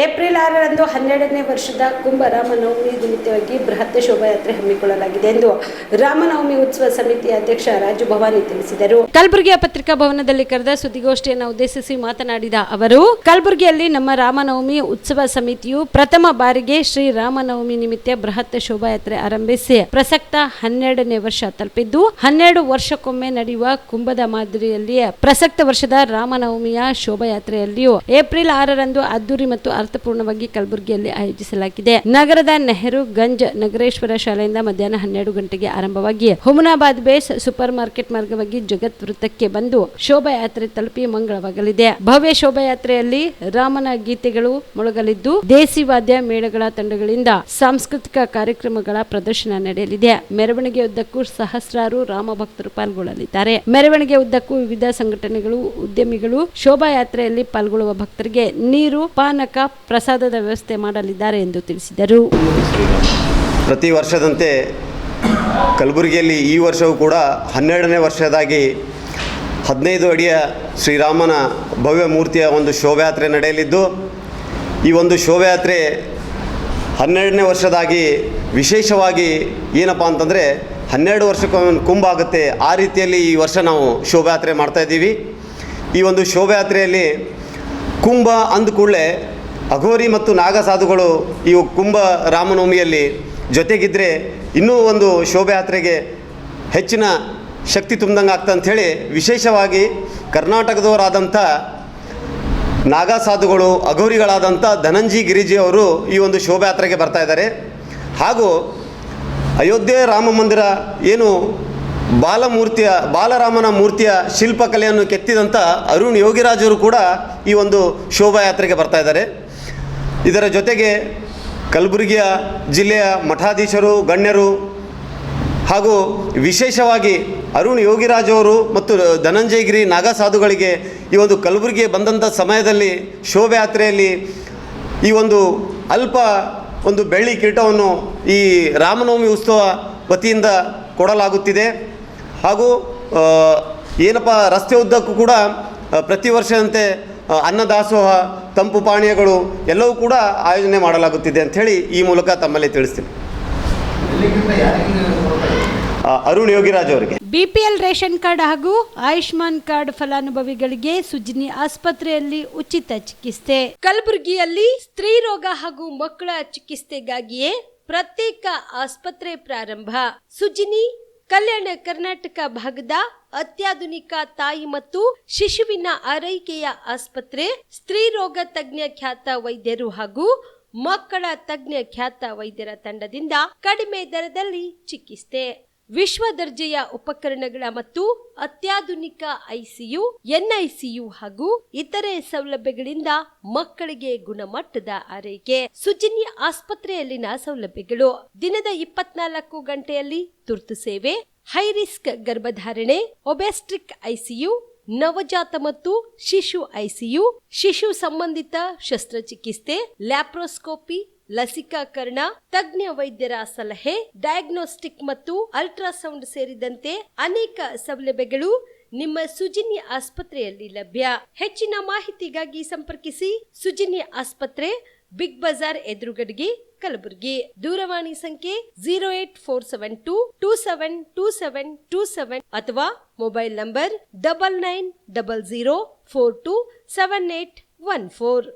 April 6ರಂದು 12ನೇ ವರ್ಷದ ಕುಂಭ ರಾಮನವಮಿ ನಿಮಿತ್ತವಾಗಿ ಬೃಹತ್ ಶೋಭಾಯಾತ್ರೆ ಹಮ್ಮಿಕೊಳ್ಳಲಾಗಿದೆ ಎಂದು ರಾಮನವಮಿ ಉತ್ಸವ ಸಮಿತಿಯ ಅಧ್ಯಕ್ಷ ರಾಜು ಭವಾನಿ ತಿಳಿಸಿದರು. ಕಲಬುರಗಿಯ ಪತ್ರಿಕಾ ಭವನದಲ್ಲಿ ಕರೆದ ಸುದ್ದಿಗೋಷ್ಠಿಯನ್ನು ಉದ್ದೇಶಿಸಿ ಮಾತನಾಡಿದ ಅವರು, ಕಲಬುರಗಿಯಲ್ಲಿ ನಮ್ಮ ರಾಮನವಮಿ ಉತ್ಸವ ಸಮಿತಿಯು ಪ್ರಥಮ ಬಾರಿಗೆ ಶ್ರೀ ರಾಮನವಮಿ ನಿಮಿತ್ತ ಬೃಹತ್ ಶೋಭಾಯಾತ್ರೆ ಆರಂಭಿಸಿ ಪ್ರಸಕ್ತ 12ನೇ ವರ್ಷ ತಲುಪಿದ್ದು 12 ವರ್ಷಕ್ಕೊಮ್ಮೆ ನಡೆಯುವ ಕುಂಭದ ಮಾದರಿಯಲ್ಲಿಯೇ ಪ್ರಸಕ್ತ ವರ್ಷದ ರಾಮನವಮಿಯ ಶೋಭಾಯಾತ್ರೆಯಲ್ಲಿಯೂ ಏಪ್ರಿಲ್ 6ರಂದು ಅದ್ದೂರಿ ಮತ್ತು ಅರ್ಥಪೂರ್ಣವಾಗಿ ಕಲಬುರಗಿಯಲ್ಲಿ ಆಯೋಜಿಸಲಾಗಿದೆ. ನಗರದ ನೆಹರು ಗಂಜ್ ನಗರೇಶ್ವರ ಶಾಲೆಯಿಂದ ಮಧ್ಯಾಹ್ನ 12 ಗಂಟೆಗೆ ಆರಂಭವಾಗಿ ಹುಮನಾಬಾದ್ ಬೇಸ್ ಸೂಪರ್ ಮಾರ್ಕೆಟ್ ಮಾರ್ಗವಾಗಿ ಜಗತ್ ವೃತ್ತಕ್ಕೆ ಬಂದು ಶೋಭಾಯಾತ್ರೆ ತಲುಪಿ ಮಂಗಳವಾಗಲಿದೆ. ಭವ್ಯ ಶೋಭಾಯಾತ್ರೆಯಲ್ಲಿ ರಾಮನ ಗೀತೆಗಳು ಮೊಳಗಲಿದ್ದು ದೇಸಿ ವಾದ್ಯ ಮೇಳಗಳ ತಂಡಗಳಿಂದ ಸಾಂಸ್ಕೃತಿಕ ಕಾರ್ಯಕ್ರಮಗಳ ಪ್ರದರ್ಶನ ನಡೆಯಲಿದೆ. ಮೆರವಣಿಗೆ ಉದ್ದಕ್ಕೂ ಸಹಸ್ರಾರು ರಾಮ ಭಕ್ತರು ಪಾಲ್ಗೊಳ್ಳಲಿದ್ದಾರೆ. ಮೆರವಣಿಗೆ ಉದ್ದಕ್ಕೂ ವಿವಿಧ ಸಂಘಟನೆಗಳು, ಉದ್ಯಮಿಗಳು ಶೋಭಾಯಾತ್ರೆಯಲ್ಲಿ ಪಾಲ್ಗೊಳ್ಳುವ ಭಕ್ತರಿಗೆ ನೀರು, ಪಾನಕ, ಪ್ರಸಾದದ ವ್ಯವಸ್ಥೆ ಮಾಡಲಿದ್ದಾರೆ ಎಂದು ತಿಳಿಸಿದರು. ಪ್ರತಿ ವರ್ಷದಂತೆ ಕಲಬುರಗಿಯಲ್ಲಿ ಈ ವರ್ಷವೂ ಕೂಡ 12ನೇ ವರ್ಷದಾಗಿ 15 ಅಡಿಯ ಶ್ರೀರಾಮನ ಭವ್ಯ ಮೂರ್ತಿಯ ಒಂದು ಶೋಭಾಯಾತ್ರೆ ನಡೆಯಲಿದ್ದು, ಈ ಒಂದು ಶೋಭಾಯಾತ್ರೆ 12ನೇ ವರ್ಷದಾಗಿ ವಿಶೇಷವಾಗಿ ಏನಪ್ಪ ಅಂತಂದರೆ 12 ವರ್ಷಕ್ಕೊಮ್ಮೆ ಕುಂಭ ಆಗುತ್ತೆ. ಆ ರೀತಿಯಲ್ಲಿ ಈ ವರ್ಷ ನಾವು ಶೋಭಾಯಾತ್ರೆ ಮಾಡ್ತಾಯಿದ್ದೀವಿ. ಈ ಒಂದು ಶೋಭಾಯಾತ್ರೆಯಲ್ಲಿ ಕುಂಭ ಅಂದ ಕೂಡಲೇ ಅಘೋರಿ ಮತ್ತು ನಾಗಸಾಧುಗಳು ಈ ಕುಂಭ ರಾಮನವಮಿಯಲ್ಲಿ ಜೊತೆಗಿದ್ದರೆ ಇನ್ನೂ ಒಂದು ಶೋಭಾಯಾತ್ರೆಗೆ ಹೆಚ್ಚಿನ ಶಕ್ತಿ ತುಂಬಿದಂಗೆ ಆಗ್ತಂಥೇಳಿ ವಿಶೇಷವಾಗಿ ಕರ್ನಾಟಕದವರಾದಂಥ ನಾಗಸಾಧುಗಳು, ಅಘೋರಿಗಳಾದಂಥ ಧನಂಜಿ ಗಿರಿಜಿ ಅವರು ಈ ಒಂದು ಶೋಭಾಯಾತ್ರೆಗೆ ಬರ್ತಾಯಿದ್ದಾರೆ. ಹಾಗೂ ಅಯೋಧ್ಯೆ ರಾಮ ಮಂದಿರ ಏನು ಬಾಲರಾಮನ ಮೂರ್ತಿಯ ಶಿಲ್ಪಕಲೆಯನ್ನು ಕೆತ್ತಿದಂಥ ಅರುಣ್ ಯೋಗಿರಾಜರು ಕೂಡ ಈ ಒಂದು ಶೋಭಾಯಾತ್ರೆಗೆ ಬರ್ತಾ ಇದ್ದಾರೆ. ಇದರ ಜೊತೆಗೆ ಕಲಬುರಗಿಯ ಜಿಲ್ಲೆಯ ಮಠಾಧೀಶರು, ಗಣ್ಯರು ಹಾಗೂ ವಿಶೇಷವಾಗಿ ಅರುಣ್ ಯೋಗಿರಾಜ್ ಅವರು ಮತ್ತು ಧನಂಜಯಗಿರಿ ನಾಗಸಾಧುಗಳಿಗೆ ಈ ಒಂದು ಕಲಬುರಗಿಗೆ ಬಂದಂಥ ಸಮಯದಲ್ಲಿ ಶೋಭಾಯಾತ್ರೆಯಲ್ಲಿ ಈ ಒಂದು ಅಲ್ಪ ಒಂದು ಬೆಳ್ಳಿ ಕಿರೀಟವನ್ನು ಈ ರಾಮನವಮಿ ಉತ್ಸವ ವತಿಯಿಂದ ಕೊಡಲಾಗುತ್ತಿದೆ. ಹಾಗೂ ಏನಪ್ಪ ರಸ್ತೆ ಉದ್ದಕ್ಕೂ ಕೂಡ ಪ್ರತಿ ವರ್ಷದಂತೆ ಅನ್ನದಾಸೋಹ, ತಂಪು ಪಾನೀಯಗಳು ಎಲ್ಲವೂ ಕೂಡ ಆಯೋಜನೆ ಮಾಡಲಾಗುತ್ತಿದೆ ಅಂಥೇಳಿ ಈ ಮೂಲಕ ತಮ್ಮಲ್ಲಿ ತಿಳಿಸ್ತೀನಿ. ಅರುಣ್ ಯೋಗಿರಾಜ್ ಅವರಿಗೆ ಬಿಪಿಎಲ್ ರೇಷನ್ ಕಾರ್ಡ್ ಹಾಗೂ ಆಯುಷ್ಮಾನ್ ಕಾರ್ಡ್ ಫಲಾನುಭವಿಗಳಿಗೆ ಸುಜಿನಿ ಆಸ್ಪತ್ರೆಯಲ್ಲಿ ಉಚಿತ ಚಿಕಿತ್ಸೆ. ಕಲಬುರಗಿಯಲ್ಲಿ ಸ್ತ್ರೀ ರೋಗ ಹಾಗೂ ಮಕ್ಕಳ ಚಿಕಿತ್ಸೆಗಾಗಿಯೇ ಪ್ರತ್ಯೇಕ ಆಸ್ಪತ್ರೆ ಪ್ರಾರಂಭ. ಸುಜಿನಿ ಕಲ್ಯಾಣ ಕರ್ನಾಟಕ ಭಾಗದ ಅತ್ಯಾಧುನಿಕ ತಾಯಿ ಮತ್ತು ಶಿಶುವಿನ ಆರೈಕೆಯ ಆಸ್ಪತ್ರೆ. ಸ್ತ್ರೀ ರೋಗ ತಜ್ಞ ಖ್ಯಾತ ವೈದ್ಯರು ಹಾಗೂ ಮಕ್ಕಳ ತಜ್ಞ ಖ್ಯಾತ ವೈದ್ಯರ ತಂಡದಿಂದ ಕಡಿಮೆ ದರದಲ್ಲಿ ಚಿಕಿತ್ಸೆ, ವಿಶ್ವ ದರ್ಜೆಯ ಉಪಕರಣಗಳ ಮತ್ತು ಅತ್ಯಾಧುನಿಕ ಐಸಿಯು, ಎನ್ಐಸಿಯು ಹಾಗೂ ಇತರೆ ಸೌಲಭ್ಯಗಳಿಂದ ಮಕ್ಕಳಿಗೆ ಗುಣಮಟ್ಟದ ಆರೈಕೆ. ಸುಜಿನಿ ಆಸ್ಪತ್ರೆಯಲ್ಲಿನ ಸೌಲಭ್ಯಗಳು: ದಿನದ 24 ಗಂಟೆಯಲ್ಲಿ ತುರ್ತು ಸೇವೆ, ಹೈ ರಿಸ್ಕ್ ಗರ್ಭಧಾರಣೆ, ಒಬೆಸ್ಟ್ರಿಕ್ ಐಸಿಯು, ನವಜಾತ ಮತ್ತು ಶಿಶು ಐಸಿಯು, ಶಿಶು ಸಂಬಂಧಿತ ಶಸ್ತ್ರಚಿಕಿತ್ಸೆ, ಲ್ಯಾಪ್ರೋಸ್ಕೋಪಿ, ಲಸಿಕಾಕರಣ, ತಜ್ಞ ವೈದ್ಯರ ಸಲಹೆ, ಡಯಾಗ್ನೋಸ್ಟಿಕ್ ಮತ್ತು ಅಲ್ಟ್ರಾಸೌಂಡ್ ಸೇರಿದಂತೆ ಅನೇಕ ಸೌಲಭ್ಯಗಳು ನಿಮ್ಮ ಸುಜಿನಿ ಆಸ್ಪತ್ರೆಯಲ್ಲಿ ಲಭ್ಯ. ಹೆಚ್ಚಿನ ಮಾಹಿತಿಗಾಗಿ ಸಂಪರ್ಕಿಸಿ ಸುಜಿನಿ ಆಸ್ಪತ್ರೆ, ಬಿಗ್ ಬಜಾರ್ ಎದುರುಗಡೆಗೆ, ಕಲಬುರಗಿ. ದೂರವಾಣಿ ಸಂಖ್ಯೆ 08472 272727 ಅಥವಾ ಮೊಬೈಲ್ ನಂಬರ್ 9900427814.